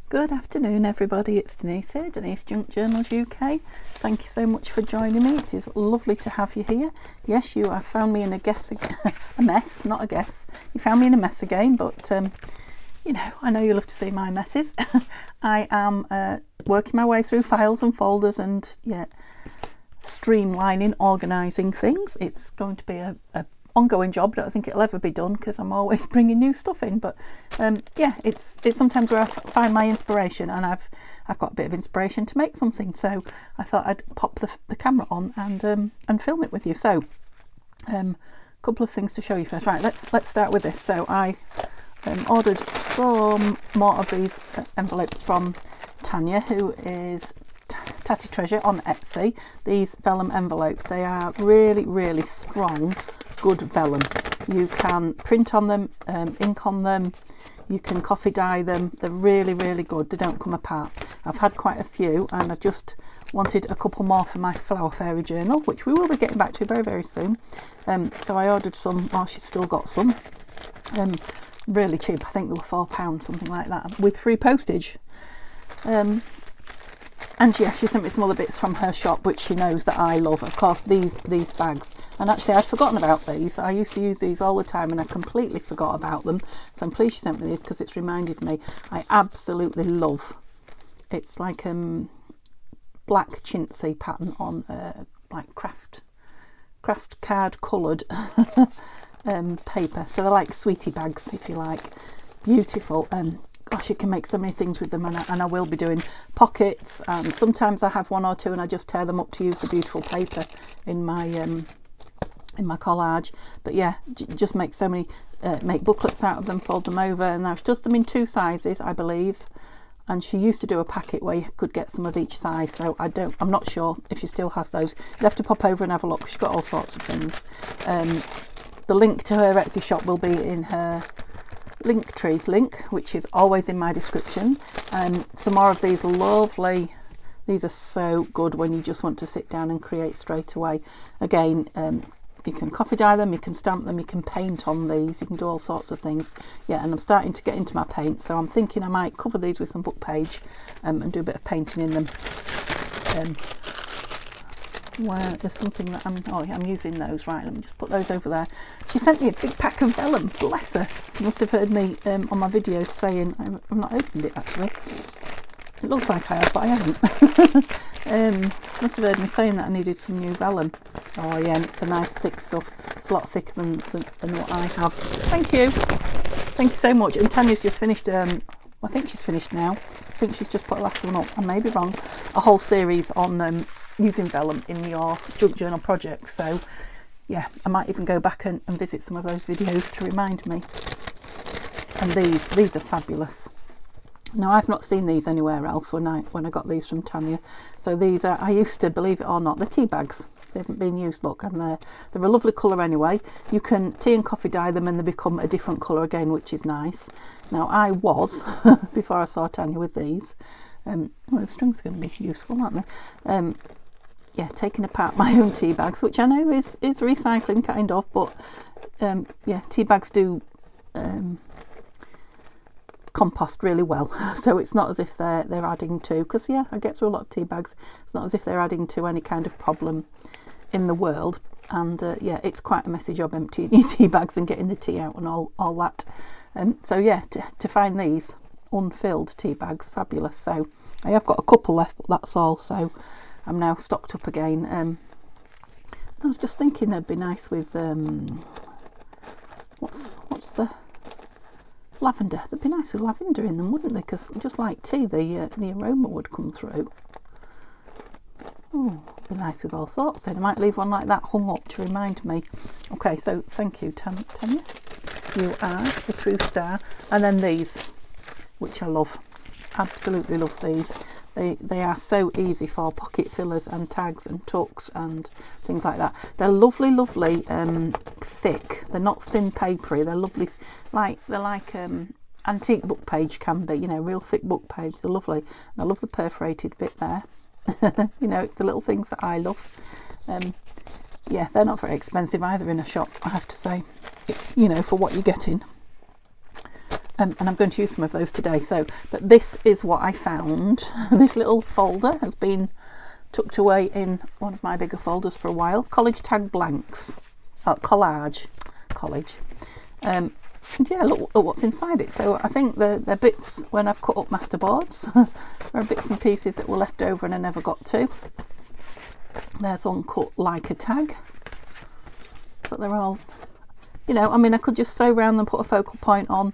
Good afternoon everybody, it's Denise here, Denise Junk Journals UK. Thank you so much for joining me. It is lovely to have you here. Yes, you have found me in a mess, not a guess. You found me in a mess again, but you know, I know you love to see my messes. I am working my way through files and folders and streamlining, organising things. It's going to be a ongoing job. I don't think it'll ever be done because I'm always bringing new stuff in, but it's sometimes where I find my inspiration, and I've got a bit of inspiration to make something, so I thought I'd pop the camera on and film it with you. So couple of things to show you first. Right, let's start with this. So I ordered some more of these envelopes from Tanya, who is Tatty Treasure on Etsy. These vellum envelopes, they are really strong, good vellum. You can print on them, ink on them, you can coffee dye them. They're really good. They don't come apart. I've had quite a few, and I just wanted a couple more for my Flower Fairy journal, which we will be getting back to very soon. So I ordered some while she's still got some. Really cheap. I think they were £4, something like that, with free postage. And yeah, she sent me some other bits from her shop, which she knows that I love. Of course, these bags. And actually, I'd forgotten about these. I used to use these all the time, and I completely forgot about them. So I'm pleased she sent me these, because it's reminded me. I absolutely love. It's like black chintzy pattern on like craft card coloured paper. So they're like sweetie bags, if you like. Beautiful. Gosh, you can make so many things with them, and I will be doing pockets, and sometimes I have one or two and I just tear them up to use the beautiful paper in my collage. But yeah, just make so many, make booklets out of them, fold them over, and now she does them in 2 sizes, I believe. And she used to do a packet where you could get some of each size, so I'm not sure if she still has those. You'd have to pop over and have a look. She's got all sorts of things. The link to her Etsy shop will be in her Linktree link, which is always in my description. Some more of these lovely, these are so good when you just want to sit down and create straight away. Again, you can coffee dye them, you can stamp them, you can paint on these, you can do all sorts of things. Yeah, and I'm starting to get into my paint, so I'm thinking I might cover these with some book page and do a bit of painting in them. Where there's something that I'm using those. Right, let me just put those over there. She sent me a big pack of vellum, bless her. She must have heard me on my videos saying, I've not opened it actually. It looks like I have, but I haven't. Must have heard me saying that I needed some new vellum. Oh yeah, and it's the nice thick stuff. It's a lot thicker than what I have. Thank you so much. And Tanya's just finished, I think she's finished now. I think she's just put the last one up, I may be wrong, a whole series on using vellum in your junk journal projects. So yeah, I might even go back and visit some of those videos to remind me. And these are fabulous. Now, I've not seen these anywhere else when I got these from Tanya. So these are, I used to, believe it or not, they're tea bags. They haven't been used, look, and they're a lovely colour anyway. You can tea and coffee dye them and they become a different colour again, which is nice. Now, I was, before I saw Tanya with these, well, the strings are going to be useful, aren't they? Yeah, taking apart my own tea bags, which I know is recycling kind of, but yeah, tea bags do compost really well, so it's not as if they're adding to, because yeah, I get through a lot of tea bags. It's not as if they're adding to any kind of problem in the world. And yeah, it's quite a messy job emptying your tea bags and getting the tea out and all that. So yeah, to find these unfilled tea bags, fabulous. So I have got a couple left, but that's all. So I'm now stocked up again. I was just thinking they'd be nice with what's the lavender. They'd be nice with lavender in them, wouldn't they? Because just like tea, the aroma would come through. Oh, be nice with all sorts. And I might leave one like that hung up to remind me. Okay, so thank you, Tanya. You are the true star. And then these, which I love. Absolutely love these. They are so easy for pocket fillers and tags and tucks and things like that. They're lovely, thick. They're not thin papery. They're lovely, they're like antique book page can be, you know, real thick book page. They're lovely. And I love the perforated bit there. You know, it's the little things that I love. Yeah, they're not very expensive either in a shop, I have to say, you know, for what you're getting. and I'm going to use some of those today. So, but this is what I found. This little folder has been tucked away in one of my bigger folders for a while. Collage tag blanks, collage. And yeah, look what's inside it. So I think they're bits when I've cut up masterboards. There are bits and pieces that were left over and I never got to. There's one cut like a tag, but they're all, you know, I mean, I could just sew around them, put a focal point on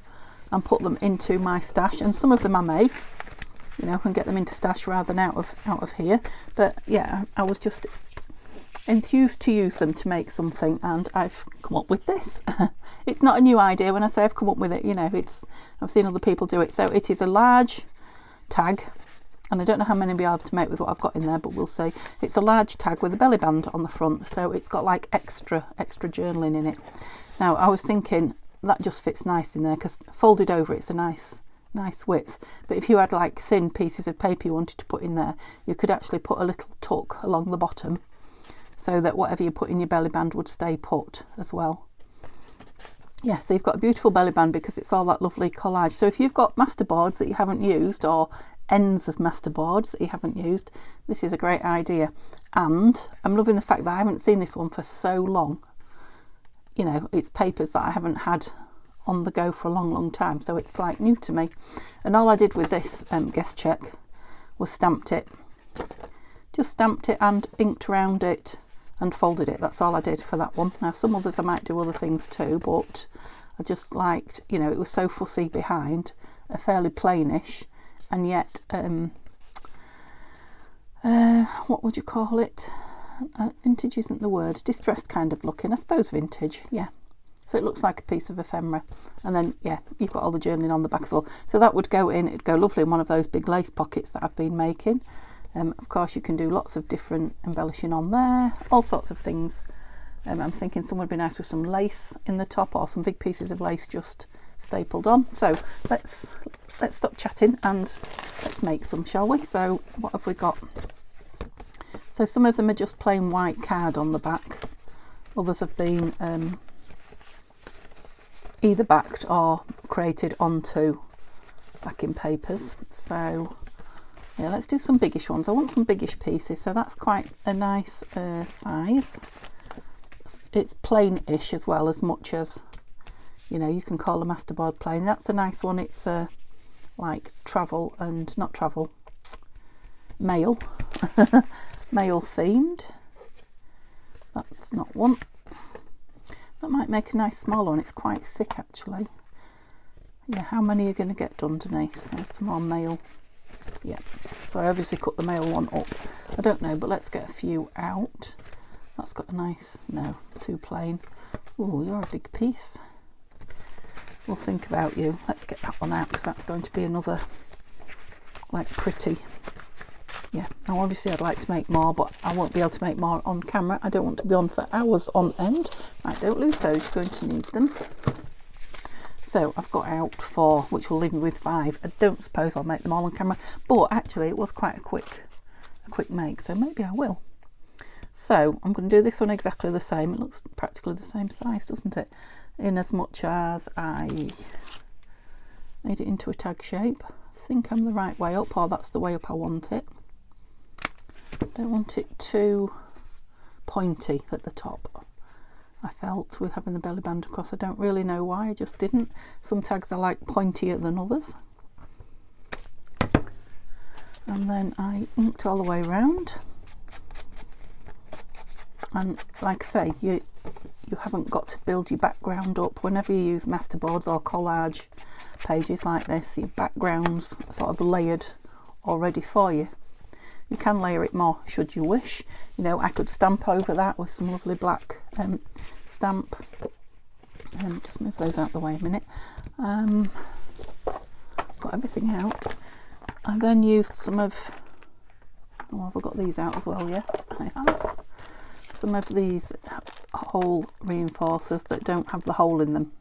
and put them into my stash, and some of them I may, you know, and get them into stash rather than out of here. But yeah, I was just enthused to use them to make something, and I've come up with this. It's not a new idea. When I say I've come up with it, you know, I've seen other people do it. So it is a large tag, and I don't know how many I'll be able to make with what I've got in there, but we'll see. It's a large tag with a belly band on the front, so it's got like extra journaling in it. Now I was thinking that just fits nice in there, because folded over it's a nice width. But if you had like thin pieces of paper you wanted to put in there, you could actually put a little tuck along the bottom, so that whatever you put in your belly band would stay put as well. Yeah, so you've got a beautiful belly band because it's all that lovely collage. So if you've got masterboards that you haven't used, or ends of masterboards that you haven't used, this is a great idea. And I'm loving the fact that I haven't seen this one for so long. You know, it's papers that I haven't had on the go for a long time, so it's like new to me. And all I did with this guest check was stamped it. Just stamped it and inked around it and folded it. That's all I did for that one. Now some others I might do other things too, but I just liked, you know, it was so fussy behind, a fairly plainish, and yet what would you call it, vintage isn't the word, distressed kind of looking, I suppose. Vintage, yeah. So it looks like a piece of ephemera, and then yeah, you've got all the journaling on the back as well. So that would go in, it'd go lovely in one of those big lace pockets that I've been making. Of course you can do lots of different embellishing on there, all sorts of things. I'm thinking some would be nice with some lace in the top, or some big pieces of lace just stapled on. So let's stop chatting and let's make some, shall we? So what have we got? So some of them are just plain white card on the back. Others have been either backed or created onto backing papers. So yeah, let's do some biggish ones. I want some biggish pieces, so that's quite a nice size. It's plain-ish as well, as much as, you know, you can call a masterboard plain. That's a nice one. It's like travel, and not travel, mail, mail themed. That's not one. That might make a nice small one. It's quite thick actually. Yeah, how many are you going to get done, Denise? There's some more mail. Yeah, so I obviously cut the mail one up. I don't know, but let's get a few out. That's got a nice, no, too plain. Oh, you're a big piece. We'll think about you. Let's get that one out, because that's going to be another, like, pretty. Yeah, now obviously I'd like to make more, but I won't be able to make more on camera. I don't want to be on for hours on end. Right, don't lose those, you're going to need them. So I've got out 4, which will leave me with 5. I don't suppose I'll make them all on camera, but actually it was quite a quick make, so maybe I will. So I'm going to do this one exactly the same. It looks practically the same size, doesn't it? In as much as I made it into a tag shape. I think I'm the right way up, or that's the way up I want it. Don't want it too pointy at the top. I felt with having the belly band across. I don't really know why, I just didn't. Some tags I like pointier than others. And then I inked all the way around. And like I say, you haven't got to build your background up. Whenever you use masterboards or collage pages like this, your background's sort of layered already for you. You can layer it more should you wish. You know, I could stamp over that with some lovely black stamp. Just move those out the way a minute. Put everything out. I then used some of, oh, have I got these out as well? Yes, I have. Some of these hole reinforcers that don't have the hole in them.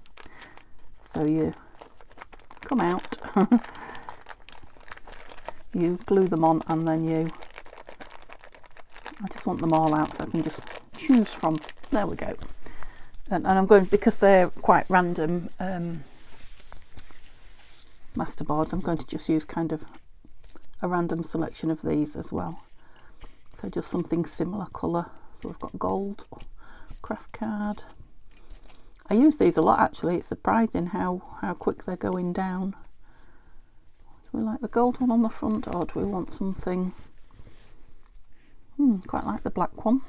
So you come out, you glue them on, and then I just want them all out so I can just choose from. There we go. And I'm going, because they're quite random masterboards, I'm going to just use kind of a random selection of these as well. So just something similar colour. So we've got gold, craft card. I use these a lot actually. It's surprising how quick they're going down. Do we like the gold one on the front, or do we want something? Quite like the black one.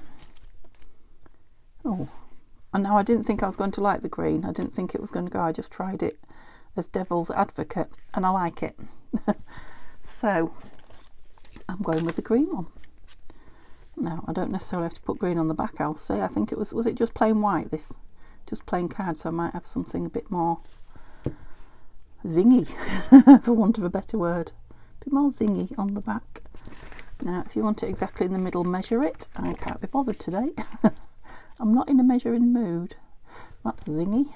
Oh, and now I didn't think I was going to like the green. I didn't think it was going to go. I just tried it as devil's advocate and I like it. So I'm going with the green one. Now I don't necessarily have to put green on the back, I'll say. I think it was it just plain white, this? Just plain card, so I might have something a bit more zingy, for want of a better word. A bit more zingy on the back. Now if you want it exactly in the middle, measure it. I can't be bothered today. I'm not in a measuring mood. That's zingy.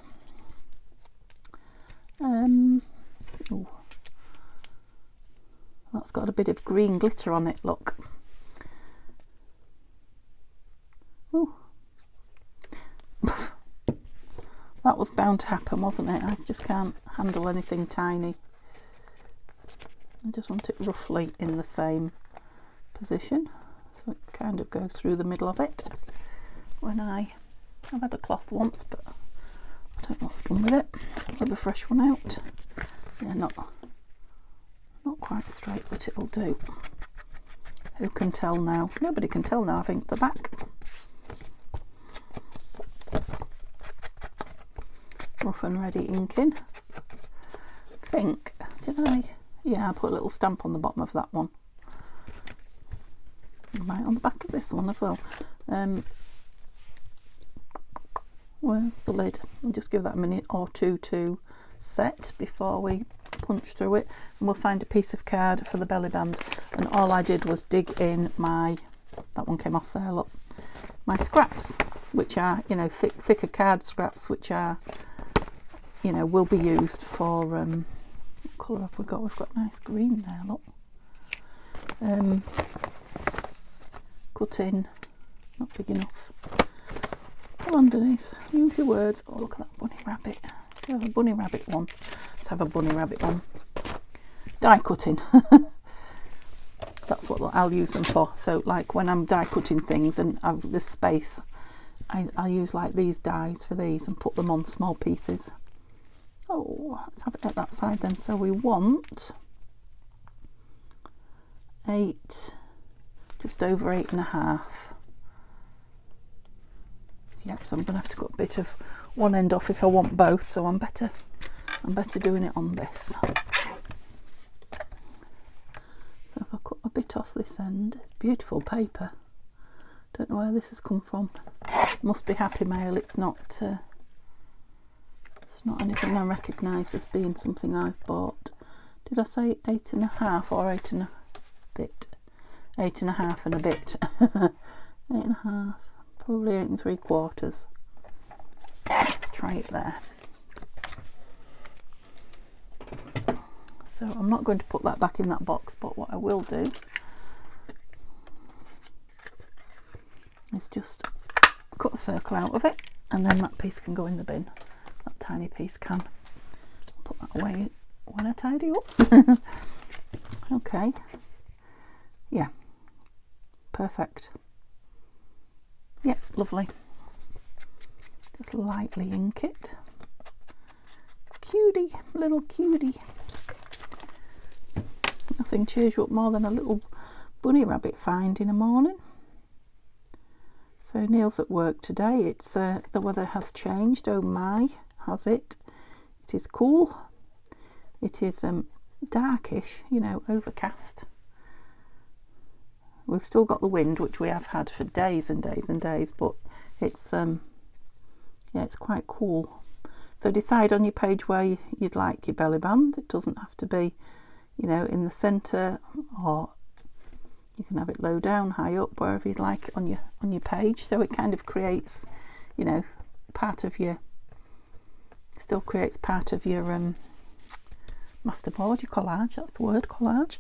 Ooh. That's got a bit of green glitter on it, look. Ooh. That was bound to happen, wasn't it? I just can't handle anything tiny. I just want it roughly in the same position, so it kind of goes through the middle of it. I've had a cloth once, but I don't know what I've done with it. I'll have a fresh one out. Yeah, not quite straight, but it'll do. Who can tell now? Nobody can tell now, I think, the back. Rough and ready inking. Yeah, I put a little stamp on the bottom of that one. Right on the back of this one as well. Where's the lid? We'll just give that a minute or two to set before we punch through it, and we'll find a piece of card for the belly band. And all I did was dig in that one came off there, look, my scraps, which are, you know, thicker card scraps, which are, you know, will be used for, what colour have we got? We've got nice green there, look. Cut in, not big enough. Come on, Denise, use your words. Oh, look at that bunny rabbit. Do you have a bunny rabbit one? Let's have a bunny rabbit one. Die cutting. That's what I'll use them for. So like when I'm die cutting things and I've this space, I use like these dies for these and put them on small pieces. Oh, let's have it at that side then. So we want 8, just over 8.5. Yep, so I'm going to have to cut a bit of one end off if I want both, so I'm better doing it on this. So if I cut a bit off this end, it's beautiful paper. Don't know where this has come from. Must be Happy Mail. It's not anything I recognise as being something I've bought. Did I say 8.5 or 8 and a bit? 8.5 and a bit. 8.5. Probably 8 3/4. Let's try it there. So I'm not going to put that back in that box, but what I will do is just cut a circle out of it, and then that piece can go in the bin. That tiny piece can. Put that away when I tidy up. Okay. Yeah. Perfect. Yep, lovely. Just lightly ink it. Cutie, little cutie. Nothing cheers you up more than a little bunny rabbit find in the morning. So Neil's at work today. It's the weather has changed. Oh my, has it? It is cool. It is darkish, you know, overcast. We've still got the wind, which we have had for days and days and days, but it's yeah, it's quite cool. So decide on your page where you'd like your belly band. It doesn't have to be, you know, in the centre, or you can have it low down, high up, wherever you'd like it on your page. So it kind of creates, you know, part of your, still creates part of your masterboard, your collage. That's the word, collage.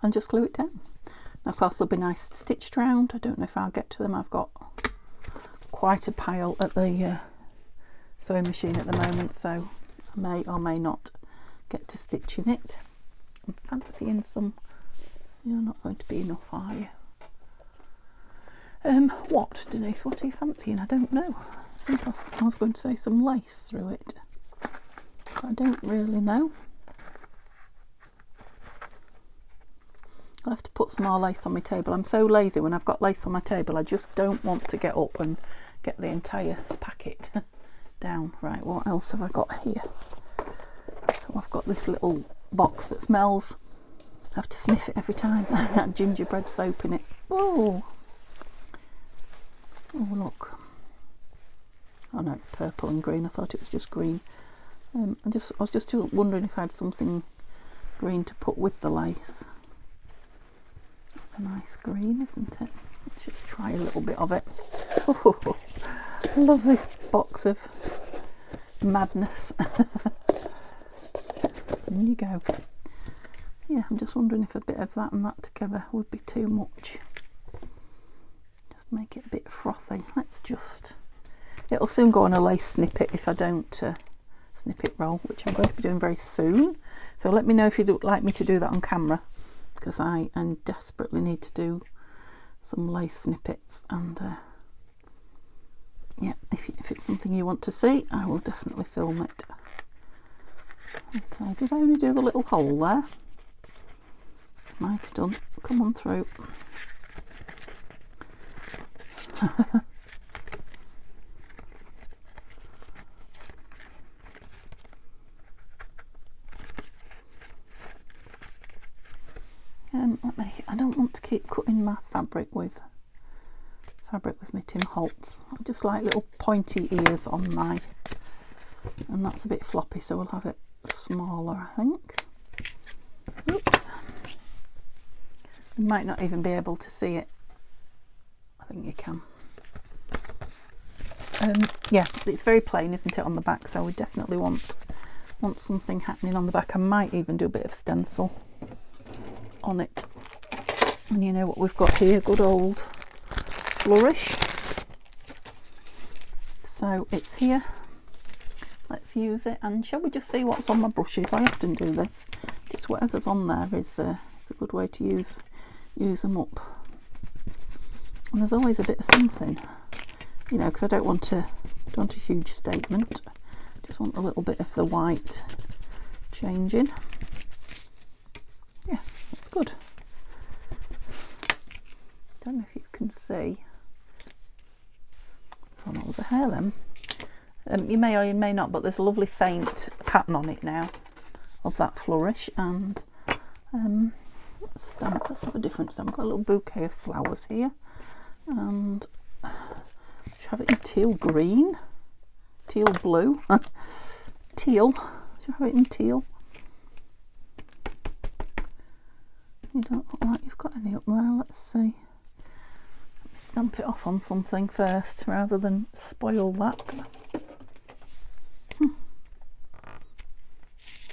And just glue it down. Now, of course, they'll be nice stitched round. I don't know if I'll get to them. I've got quite a pile at the sewing machine at the moment, so I may or may not get to stitching it. I'm fancying some. You're not going to be enough, are you? What, Denise? What are you fancying? I don't know. I think I was going to say some lace through it, but I don't really know. I'll have to put some more lace on my table. I'm so lazy when I've got lace on my table. I just don't want to get up and get the entire packet down. Right, what else have I got here? So I've got this little box that smells. I have to sniff it every time. That gingerbread soap in it. Oh, look. Oh no, it's purple and green. I thought it was just green. I was just wondering if I had something green to put with the lace. It's a nice green, isn't it? Let's just try a little bit of it. Oh, I love this box of madness. There you go. Yeah, I'm just wondering if a bit of that and that together would be too much. Just make it a bit frothy. It'll soon go on a lace snippet if I don't snippet roll, which I'm going to be doing very soon. So let me know if you'd like me to do that on camera, because I desperately need to do some lace snippets, and yeah, if it's something you want to see, I will definitely film it. Okay, did I only do the little hole there? Might have done. Come on through. I don't want to keep cutting my fabric with my Tim Holtz. I just like little pointy ears on my, and that's a bit floppy, so we'll have it smaller, I think. Oops. You might not even be able to see it. I think you can. Yeah, it's very plain, isn't it, on the back, so we definitely want something happening on the back. I might even do a bit of stencil on it. And you know what we've got here, good old flourish. So it's here. Let's use it, and shall we just see what's on my brushes? I often do this. Just whatever's on there is a good way to use them up. And there's always a bit of something, you know, because I don't want a huge statement. Just want a little bit of the white changing. Yeah, that's good. Don't know if you can see. I thought that was a hair then. You may or you may not, but there's a lovely faint pattern on it now of that flourish, and stamp. Let's have a different stamp. I've got a little bouquet of flowers here, and should have it in teal green, teal blue, teal. Should have it in teal. You don't look like you've got any up there. Let's see. Stamp it off on something first rather than spoil that.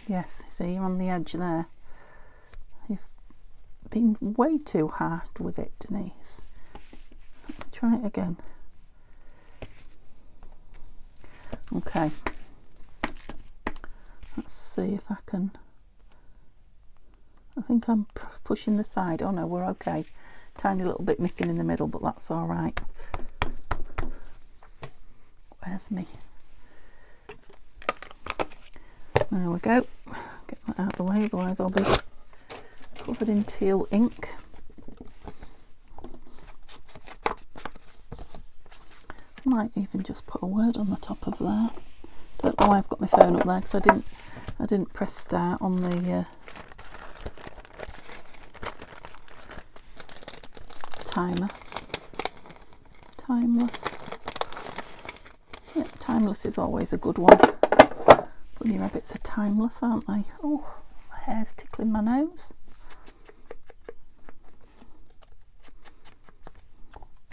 Yes, see, you're on the edge there. You've been way too hard with it, Denise. Let me try it again. Okay. Let's see if I can. I think I'm pushing the side. Oh no, we're okay. Tiny little bit missing in the middle, but that's all right. Where's me? There we go. Get that out of the way, otherwise I'll be covered in teal ink. Might even just put a word on the top of there. Don't know why I've got my phone up there, because I didn't press start on the timer. Timeless. Yeah, timeless is always a good one. Bunny rabbits are timeless, aren't they? Oh, my hair's tickling my nose.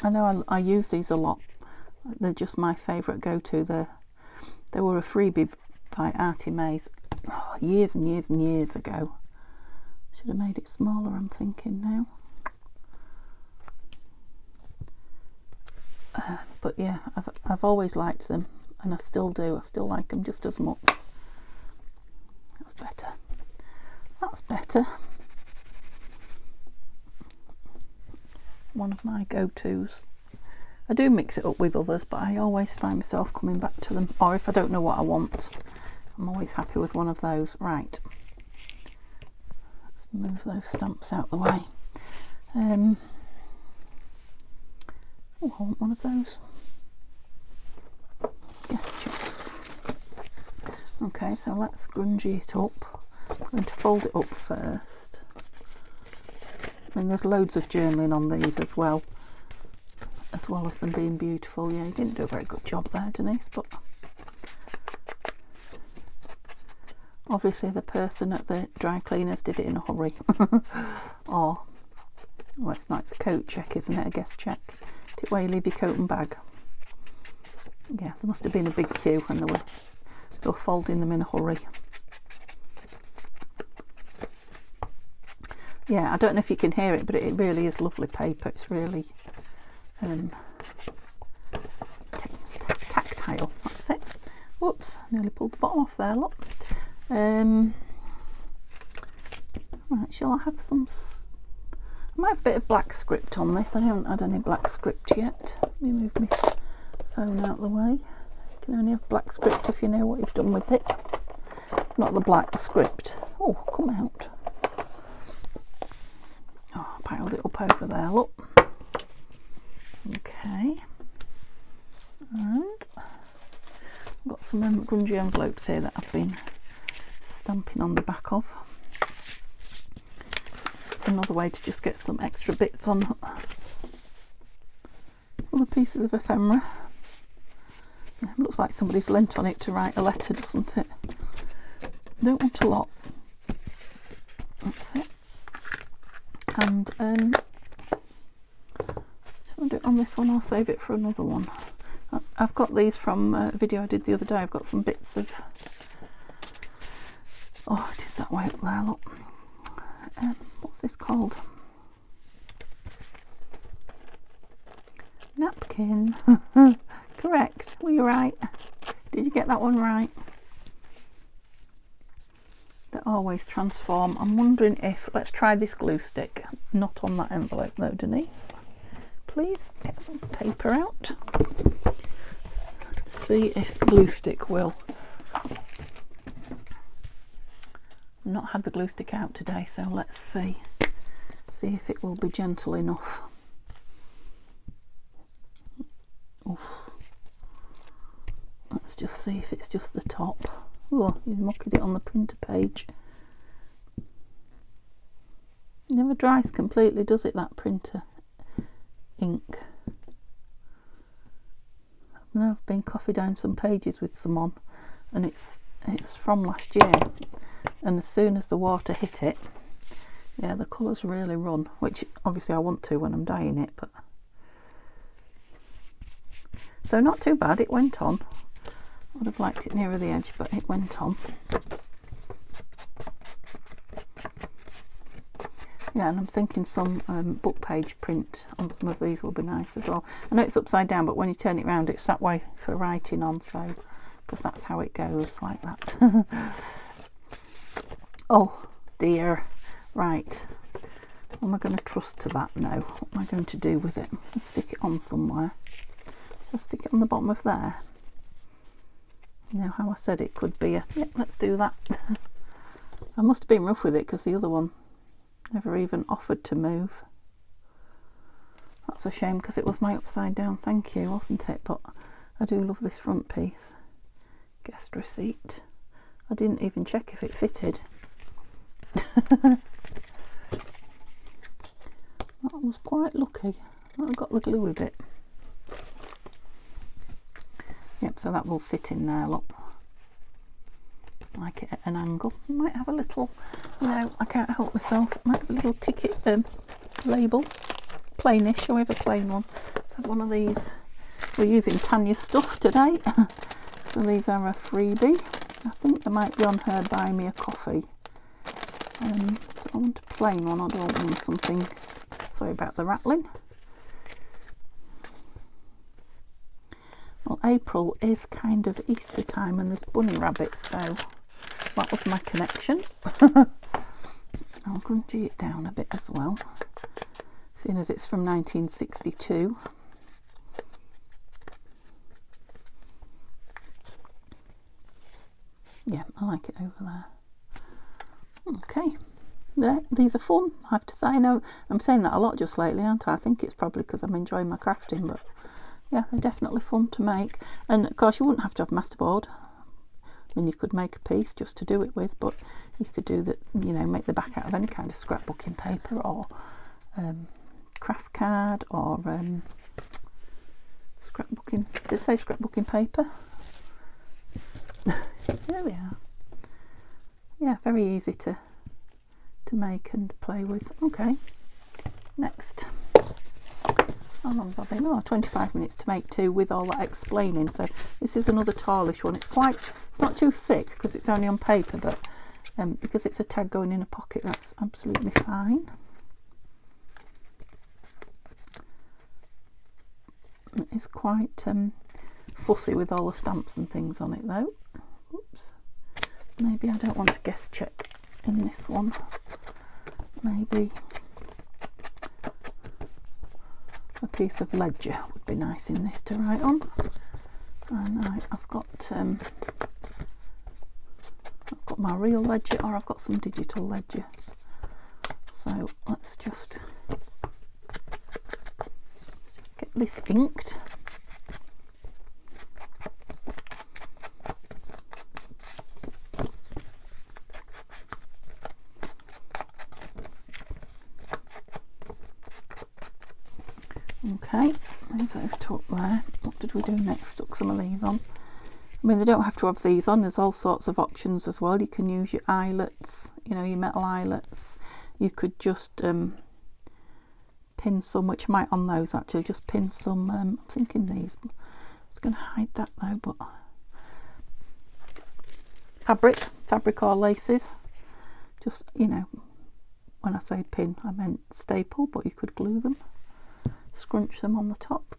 I know I use these a lot. They're just my favourite go-to. They were a freebie by Artie Mays years and years and years ago. Should have made it smaller, I'm thinking now. But yeah, I've always liked them. and I still do. I still like them just as much. That's better. That's better. One of my go-tos. I do mix it up with others, but I always find myself coming back to them. Or if I don't know what I want, I'm always happy with one of those. Right. Let's move those stamps out the way. Oh, I want one of those. Yes, chips. Okay, so let's grungy it up. I'm going to fold it up first. I mean, there's loads of journaling on these as well as them being beautiful. Yeah, you didn't do a very good job there, Denise, but obviously the person at the dry cleaners did it in a hurry. Or, well, it's not, it's a coat check, isn't it? A guest check. Did where you leave your coat and bag. Yeah, there must have been a big queue and they were folding them in a hurry. Yeah, I don't know if you can hear it, but it really is lovely paper. It's really tactile. That's it. Whoops, nearly pulled the bottom off there, look. Right, shall I have some... I might have a bit of black script on this. I haven't had any black script yet. Let me move my phone out of the way. You can only have black script if you know what you've done with it. Not the black, the script. Oh, come out. Oh, I piled it up over there, look. Okay. And I've got some grungy envelopes here that I've been stamping on the back of. Another way to just get some extra bits on other pieces of ephemera. It looks like somebody's lent on it to write a letter, doesn't it? Don't want a lot. That's it. And shall I do it on this one? I'll save it for another one. I've got these from a video I did the other day. I've got some bits of... Oh, it is that way up there, look. What's this called? Napkin. Correct. Were you right? Did you get that one right? They always transform. I'm wondering if... Let's try this glue stick. Not on that envelope though, Denise. Please get some paper out. See if glue stick will... I've not had the glue stick out today, so let's see if it will be gentle enough. Oof. Let's just see if it's just the top. Oh, you've mucked it on the printer page. It never dries completely, does it, that printer ink? Now I've been coffee down some pages with some on, and it's from last year. And as soon as the water hit it, yeah, the colours really run, which obviously I want to when I'm dyeing it, but... So not too bad, it went on. I would have liked it nearer the edge, but it went on. Yeah, and I'm thinking some book page print on some of these will be nice as well. I know it's upside down, but when you turn it round, it's that way for writing on, so... Because that's how it goes, like that. Oh dear. Right. Am I going to trust to that? No. What am I going to do with it? Let's stick it on somewhere. I'll stick it on the bottom of there. You know how I said it could be a... Yep, let's do that. I must have been rough with it because the other one never even offered to move. That's a shame because it was my upside down thank you, wasn't it? But I do love this front piece. Guest receipt. I didn't even check if it fitted. That was quite lucky. I got the gluey bit. Yep, so that will sit in there, look. Like it at an angle. Might have a little, you know, I can't help myself. Might have a little ticket label. Plainish, however plain one. Let's have one of these. We're using Tanya's stuff today. So these are a freebie. I think they might be on her buy me a coffee. I want a plain one, I don't want something... Sorry about the rattling. Well, April is kind of Easter time and there's bunny rabbits, so that was my connection. I'll grungy it down a bit as well, seeing as it's from 1962. Yeah, I like it over there. Okay, yeah, these are fun, I have to say. I know I'm saying that a lot just lately, aren't I? I think it's probably because I'm enjoying my crafting, but yeah, they're definitely fun to make. And of course you wouldn't have to have masterboard. I mean, you could make a piece just to do it with, but you could do that, you know, make the back out of any kind of scrapbooking paper or craft card or scrapbooking, did I say scrapbooking paper? There we are. Yeah, very easy to make and play with. Okay, next. How long have I been? Oh, 25 minutes to make two with all that explaining. So this is another tallish one. It's not too thick because it's only on paper, but because it's a tag going in a pocket, that's absolutely fine. It's quite fussy with all the stamps and things on it though. Oops. Maybe I don't want to guess check in this one. Maybe a piece of ledger would be nice in this to write on. And I've got my real ledger, or I've got some digital ledger. So let's just get this inked. Okay, leave those to up there. What did we do next? Stuck some of these on. I mean, they don't have to have these on. There's all sorts of options as well. You can use your eyelets, you know, your metal eyelets. You could just pin some, which I might on those actually, just pin some, I'm thinking these. It's going to hide that though, but fabric or laces. Just, you know, when I say pin, I meant staple, but you could glue them. Scrunch them on the top.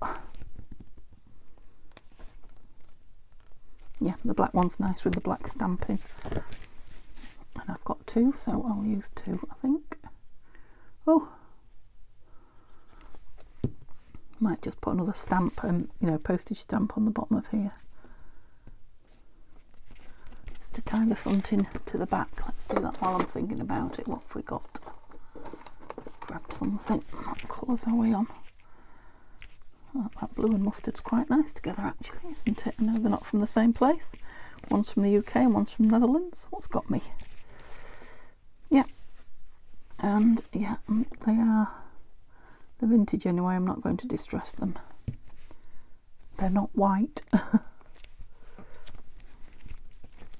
Yeah, the black one's nice with the black stamping. And I've got two, so I'll use two, I think. Oh, might just put another stamp, you know, postage stamp on the bottom of here. Just to tie the front in to the back. Let's do that while I'm thinking about it. What have we got? Grab something. What colours are we on? Oh, that blue and mustard's quite nice together actually, isn't it? I know they're not from the same place. One's from the UK and one's from the Netherlands. What's got me? Yeah. And yeah, they are the vintage anyway. I'm not going to distress them. They're not white.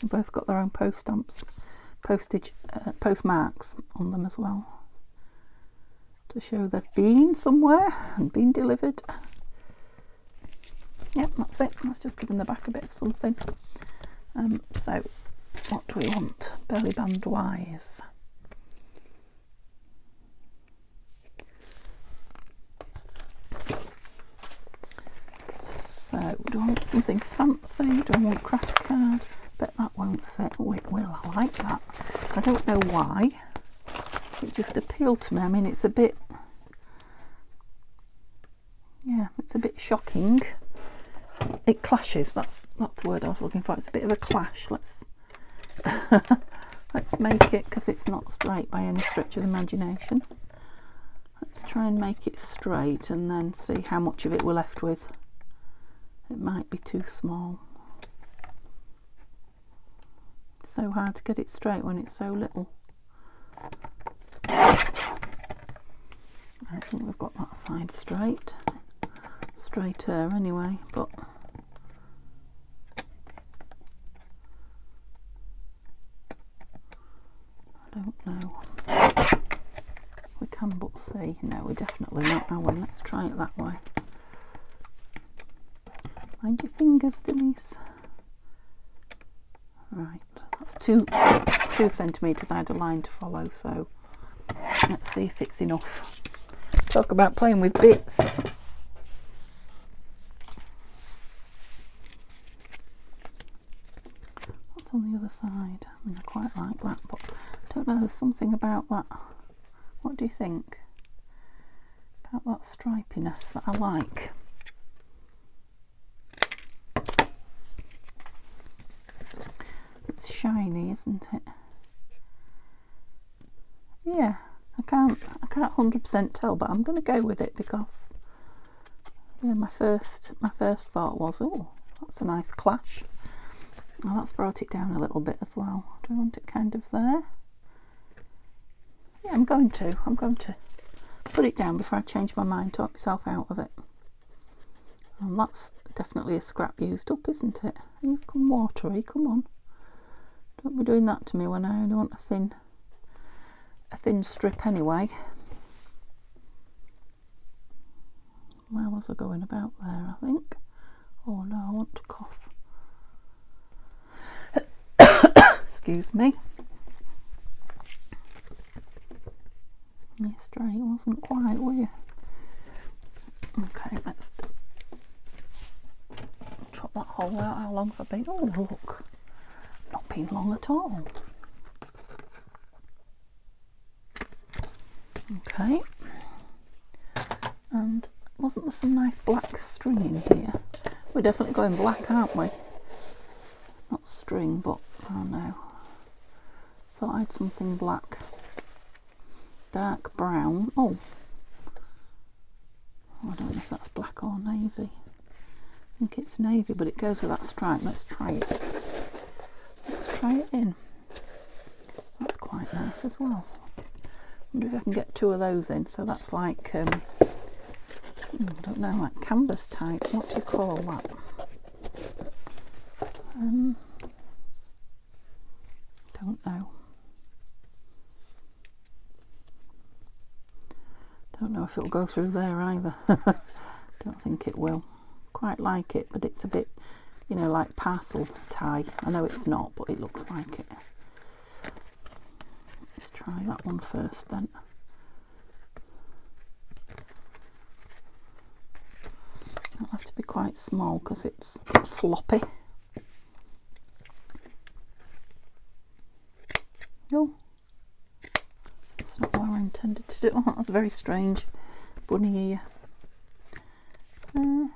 They've both got their own post stamps, postmarks on them as well, to show they've been somewhere and been delivered. Yep, that's it. Let's just give them the back a bit of something. So what do we want belly band wise? So do I want something fancy? Do I want craft card? Bet that won't fit. Oh, it will. I like that. I don't know why. It just appealed to me. I mean, it's a bit, yeah, it's a bit shocking. It clashes. That's the word I was looking for. It's a bit of a clash. Let's make it, because it's not straight by any stretch of the imagination. Let's try and make it straight and then see how much of it we're left with. It might be too small. It's so hard to get it straight when it's so little. I think we've got that side straighter anyway, but I don't know. We can but see. No, we're definitely not, are we? Let's try it that way. Mind your fingers, Denise. Right, that's 2 centimetres I had a line to follow, so let's see if it's enough. Talk about playing with bits. other side. I mean, I quite like that, but I don't know, there's something about that. What do you think? About that stripiness that I like. It's shiny, isn't it? Yeah, I can't 100% tell, but I'm going to go with it because yeah, my first thought was, oh, that's a nice clash. Well, that's brought it down a little bit as well. Do I want it kind of there? Yeah, I'm going to put it down before I change my mind, talk myself out of it. And that's definitely a scrap used up, isn't it? You've come watery, come on. Don't be doing that to me when I only want a thin strip anyway. Where was I going about there, I think? Oh no, I want to cough. Excuse me. You're straight, wasn't quite, were you? Okay, let's chop that hole out. How long have I been? Oh look, not been long at all. Okay, and wasn't there some nice black string in here? We're definitely going black, aren't we? Not string, but oh no. Thought I had something black. Dark brown. Oh, I don't know if that's black or navy. I think it's navy, but it goes with that stripe. Let's try it. Let's try it in. That's quite nice as well. Wonder if I can get 2 of those in. So that's like I don't know, like canvas type. What do you call that? Don't know. Don't know if it'll go through there either. Don't think it will. Quite like it, but it's a bit, you know, like parcel tie. I know it's not, but it looks like it. Let's try that one first then. It'll have to be quite small because it's floppy. Oh, that's not what I intended to do. Oh, that's very strange. Bunny ear. No,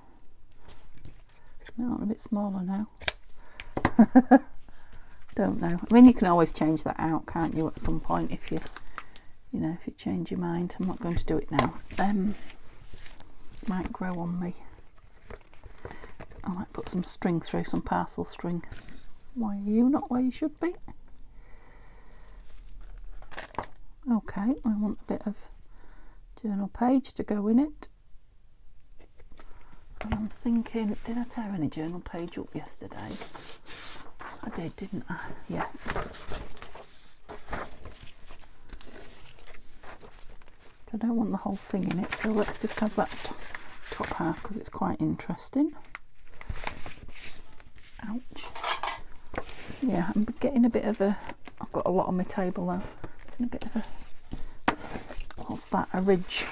a bit smaller now. Don't know. I mean, you can always change that out, can't you, at some point if you know, if you change your mind. I'm not going to do it now. Might grow on me. I might put some string through, some parcel string. Why are you not where you should be? Okay, I want a bit of journal page to go in it. And I'm thinking, did I tear any journal page up yesterday? I did, didn't I? Yes. I don't want the whole thing in it, so let's just have that top half because it's quite interesting. Ouch. Yeah, I'm getting a bit of a, I've got a lot on my table now. A bit of a, what's that, a ridge.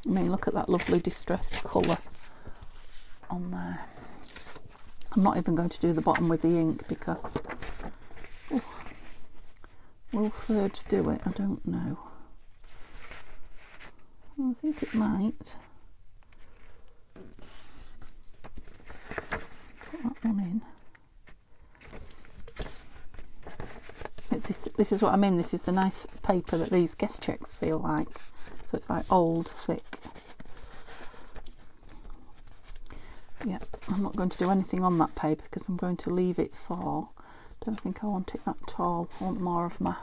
I mean, look at that lovely distressed colour on there. I'm not even going to do the bottom with the ink because will thirds do it? I don't know. I think it might. Put that one in. This is what I mean. This is the nice paper that these guest checks feel like. So it's like old, thick. Yeah, I'm not going to do anything on that paper because I'm going to leave it for. Don't think I want it that tall. I want more of my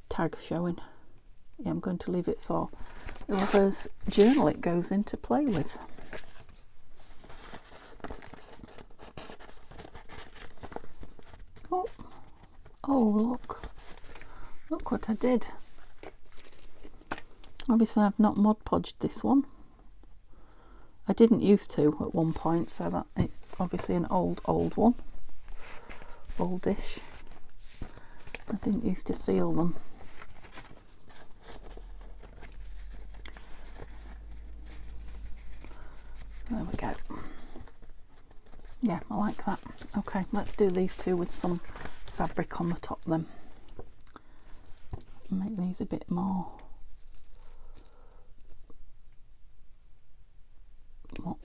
tag showing. Yeah, I'm going to leave it for whoever's journal it goes in to play with. Oh, look what I did. Obviously I've not Mod Podged this one. I didn't used to at one point, so that it's obviously an old one. Oldish. I didn't used to seal them. There we go. like that. Okay, let's do these two with some fabric on the top then. Make these a bit more, not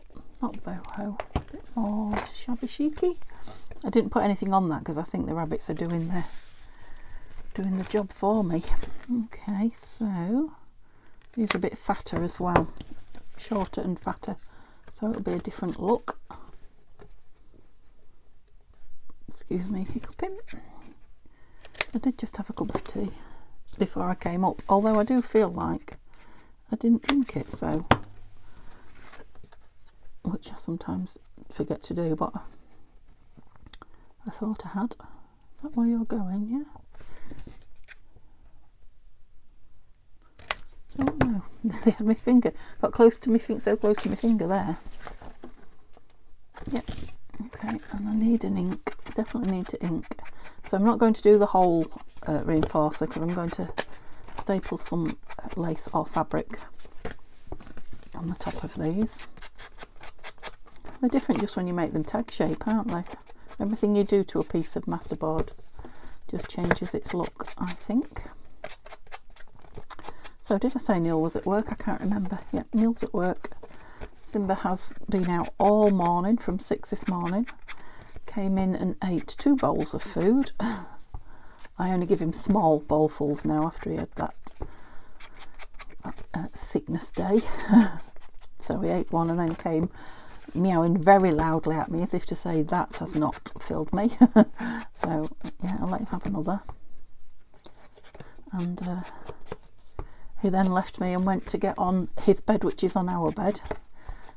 boho, a bit more shabby chicy. I didn't put anything on that because I think the rabbits are doing the job for me. Okay, so these are a bit fatter as well, shorter and fatter, so it'll be a different look. Excuse me hiccuping. I did just have a cup of tea before I came up, although I do feel like I didn't drink it, so, which I sometimes forget to do, but I thought I had. Is that where you're going? Yeah. Don't know. They had my finger, got close to my finger, so close to my finger there. Yep. Okay, and I need an ink. Definitely need to ink. So I'm not going to do the whole reinforcer because I'm going to staple some lace or fabric on the top of these. They're different just when you make them tag shape, aren't they? Everything you do to a piece of masterboard just changes its look, I think. So did I say Neil was at work? I can't remember. Yep, Neil's at work. Simba has been out all morning from 6 this morning. Came in and ate 2 bowls of food. I only give him small bowlfuls now after he had that sickness day. So he ate one and then came meowing very loudly at me as if to say that has not filled me. So yeah, I'll let him have another. And he then left me and went to get on his bed, which is on our bed.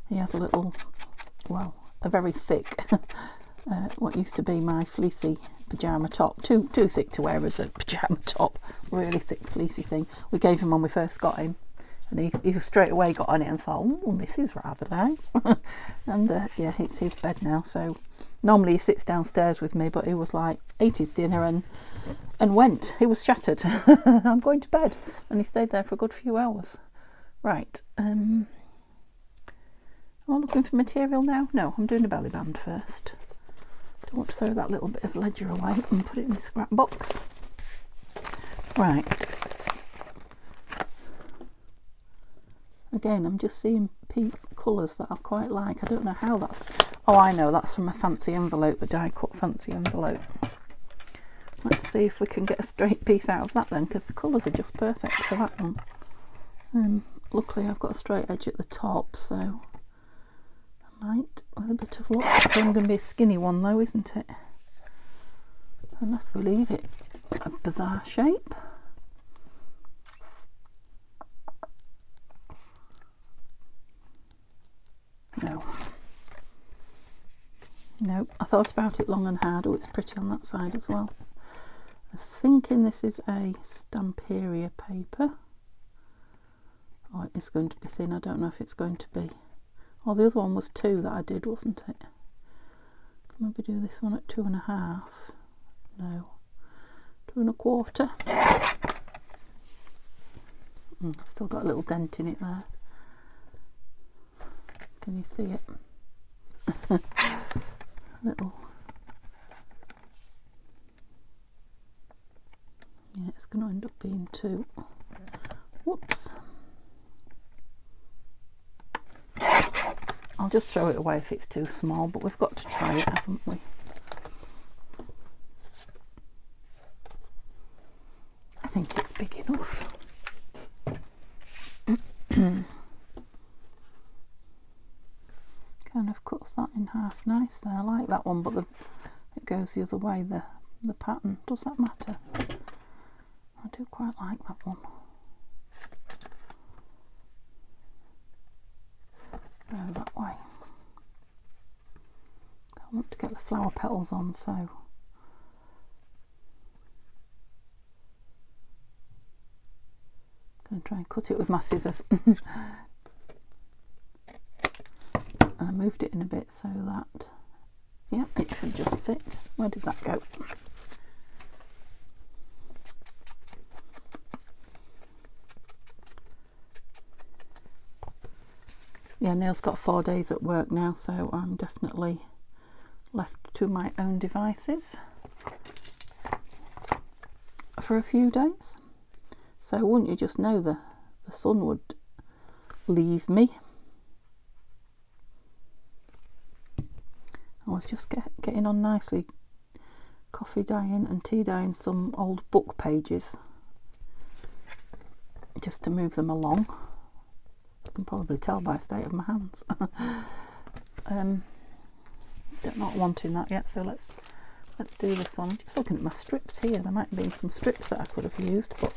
He has a little, well, a very thick what used to be my fleecy pyjama top, too thick to wear as a pyjama top, really thick fleecy thing. We gave him when we first got him, and he straight away got on it and thought, oh, this is rather nice. And yeah, it's his bed now. So normally he sits downstairs with me, but he was like, ate his dinner and went. He was shattered. I'm going to bed, and he stayed there for a good few hours. Right, am I looking for material now? No, I'm doing a belly band first. Don't want to throw that little bit of ledger away and put it in the scrap box. Right. Again, I'm just seeing pink colours that I quite like. I don't know how that's... Oh, I know, that's from a fancy envelope, a die cut fancy envelope. Let's see if we can get a straight piece out of that then, because the colours are just perfect for that one. Luckily I've got a straight edge at the top, so I might, with a bit of luck. It's only going to be a skinny one though, isn't it? Unless we leave it a bizarre shape. No. Nope, I thought about it long and hard. Oh, it's pretty on that side as well. I'm thinking this is a Stamperia paper. Oh, it is going to be thin. I don't know if it's going to be. Oh, the other one was 2 that I did, wasn't it? Can maybe do this one at 2.5. No, 2 1/4. I've still got a little dent in it there. Can you see it? Little. Yeah, it's going to end up being 2. Whoops. I'll just throw it away if it's too small, but we've got to try it, haven't we? I think it's big enough. Kind of cuts that in half nice there. I like that one, but it goes the other way, the pattern. Does that matter? I do quite like that one. Go that way. I want to get the flower petals on, so I'm going to try and cut it with my scissors. And I moved it in a bit so that, yeah, it should just fit. Where did that go? Yeah, Neil's got 4 days at work now, so I'm definitely left to my own devices for a few days. So wouldn't you just know, the sun would leave me. I was just getting on nicely, coffee dyeing and tea dyeing some old book pages just to move them along. You can probably tell by the state of my hands. Not wanting that yet, so let's do this one. I'm just looking at my strips here. There might have been some strips that I could have used, but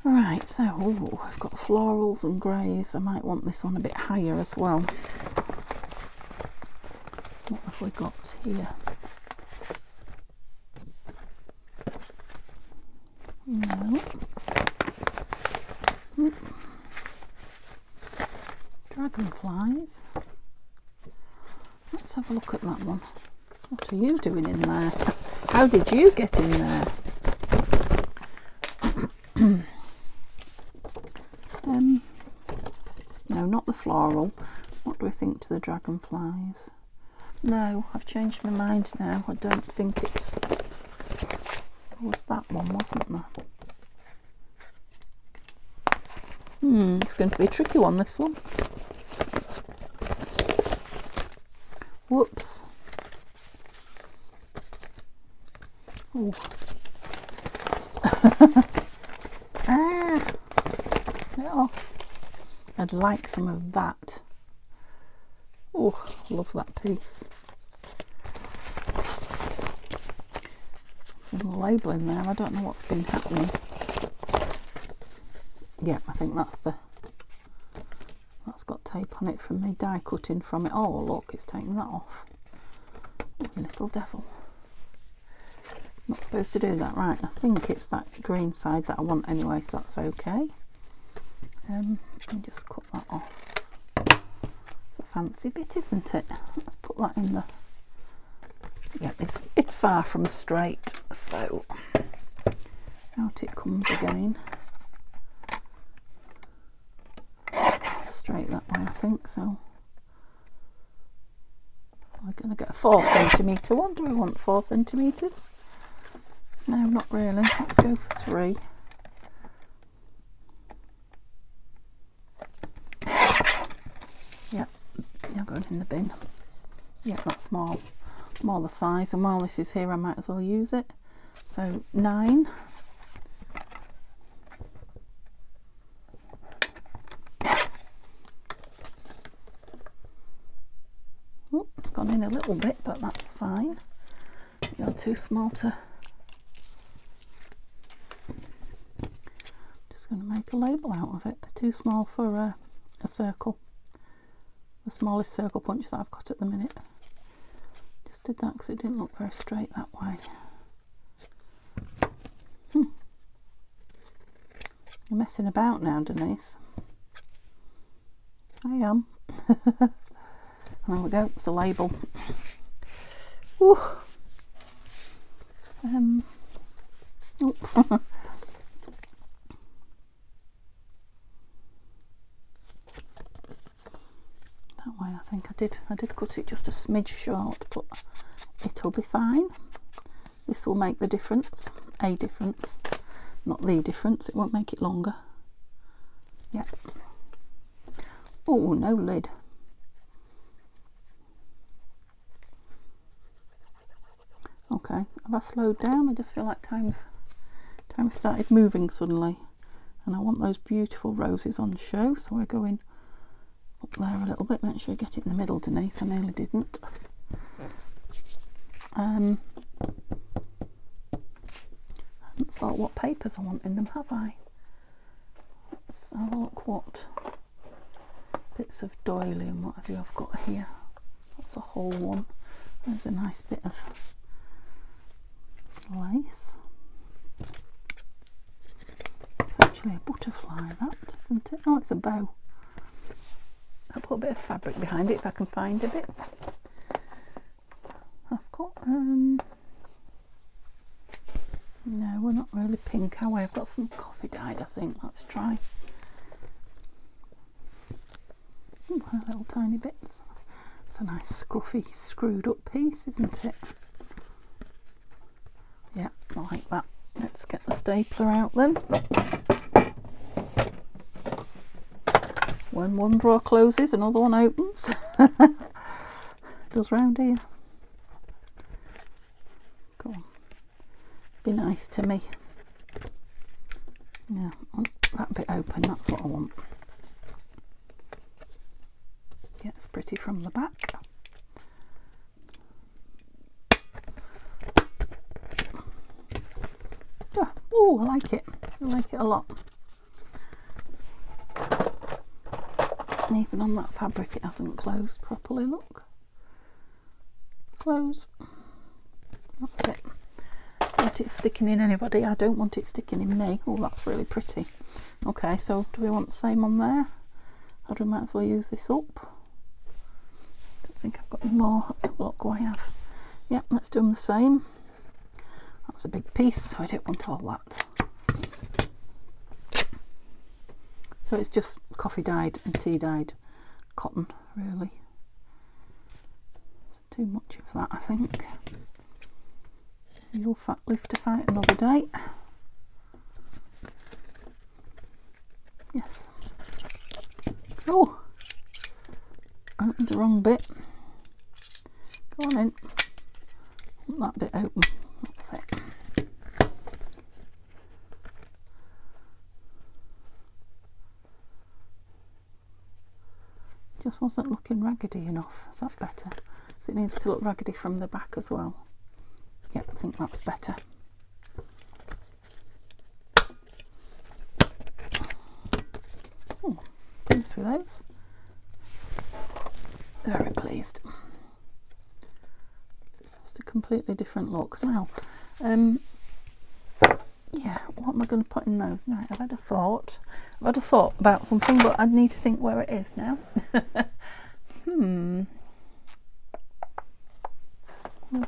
right. So I've got florals and greys. I might want this one a bit higher as well. What have we got here? No. Dragonflies. Let's have a look at that one. What are you doing in there? How did you get in there? No, not the floral. What do we think to the dragonflies? No, I've changed my mind now. I don't think it's... It was that one, wasn't there? It's going to be a tricky one, this one. Whoops. Oh. Oh. I'd like some of that. Oh, love that piece. Some labelling there. I don't know what's been happening. Yeah, I think that's got tape on it from me die cutting from it. Oh look, it's taking that off. Oh, little devil. Not supposed to do that. Right, I think it's that green side that I want anyway, so that's okay. Let me just cut that off. It's a fancy bit, isn't it? Let's put that in the... Yeah, it's far from straight, so out it comes again. Straight that way, I think. So we're going to get a 4 centimetre one. Do we want 4 centimetres? No, not really. Let's go for 3. Yep, you're going in the bin. Yeah, that's small. Smaller size, and while this is here I might as well use it. So 9. Oh, it's gone in a little bit, but that's fine. You're too small to... Just going to make a label out of it. Too small for a circle. The smallest circle punch that I've got at the minute. Just did that because it didn't look very straight that way. You're messing about now, Denise. I am. There we go, it's a label. Ooh. Oh. That way, I think I did cut it just a smidge short, but it'll be fine. This will make the difference, a difference, not the difference. It won't make it longer. Yeah. Oh, no lid. Okay, have I slowed down? I just feel like time started moving suddenly, and I want those beautiful roses on show, so we're going up there a little bit. Make sure you get it in the middle, Denise. I nearly didn't. I haven't thought what papers I want in them, have I? Let's have a look what bits of doily and what have you I've got here. That's a whole one. There's a nice bit of lace. It's actually a butterfly, that, isn't it? Oh, it's a bow. I'll put a bit of fabric behind it if I can find a bit. I've got no, we're not really pink, are we? I've got some coffee dyed, I think. Let's try. Little tiny bits. It's a nice scruffy, screwed up piece, isn't it? Yeah, I like that. Let's get the stapler out then. When one drawer closes, another one opens. Does round here. Go on. Be nice to me. Yeah, I want that bit open, that's what I want. Yeah, it's pretty from the back. Yeah. Oh, I like it. I like it a lot. And even on that fabric it hasn't closed properly, look. Close. That's it. I want it sticking in anybody. I don't want it sticking in me. Oh, that's really pretty. Okay, so do we want the same on there? Or do we might as well use this up? I don't think I've got any more. Let's have a look what I have. Yep, let's do them the same. That's a big piece, so I don't want all that. So it's just coffee dyed and tea dyed cotton, really. Too much of that, I think. You'll fat live to fight another day. Yes. Oh, I opened the wrong bit. Go on in. Want that bit open. That's it. Just wasn't looking raggedy enough. Is that better? So it needs to look raggedy from the back as well. Yep, I think that's better. Oh, pleased with those. Very pleased. Just a completely different look. Now, yeah, what am I going to put in those? Right, I've had a thought. I've had a thought about something, but I need to think where it is now. Will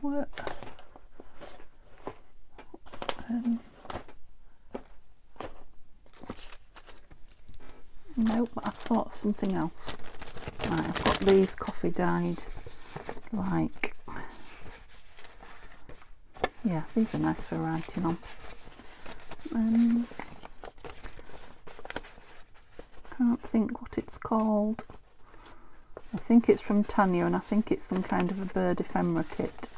work. Nope, but I thought of something else. Right, I've got these coffee dyed, like, yeah, these are nice for writing on. Can't think what it's called. I think it's from Tanya, and I think it's some kind of a bird ephemera kit.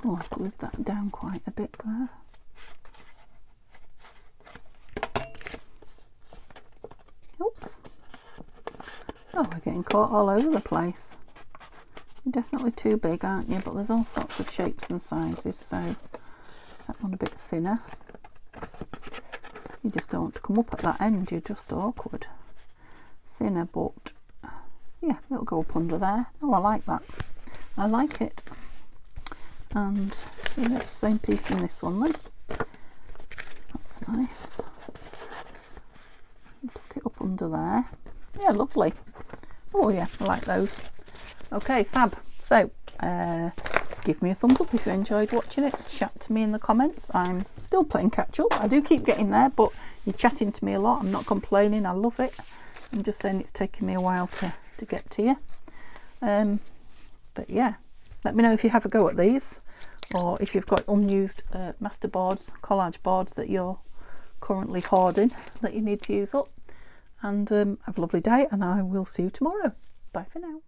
Oh, I've glued that down quite a bit there. Oops. Oh, we're getting caught all over the place. You're definitely too big, aren't you? But there's all sorts of shapes and sizes, so is that one a bit thinner? You just don't want to come up at that end, you're just awkward. Thinner, but yeah, it'll go up under there. Oh, I like that. I like it. And yeah, it's the same piece in this one then. That's nice. Tuck it up under there. Yeah, lovely. Oh yeah, I like those. Okay, fab. So give me a thumbs up if you enjoyed watching it. Chat to me in the comments. I'm still playing catch up. I do keep getting there, but you're chatting to me a lot. I'm not complaining. I love it. I'm just saying it's taking me a while to get to you. But yeah, let me know if you have a go at these, or if you've got unused masterboards, collage boards that you're currently hoarding that you need to use up. And have a lovely day, and I will see you tomorrow. Bye for now.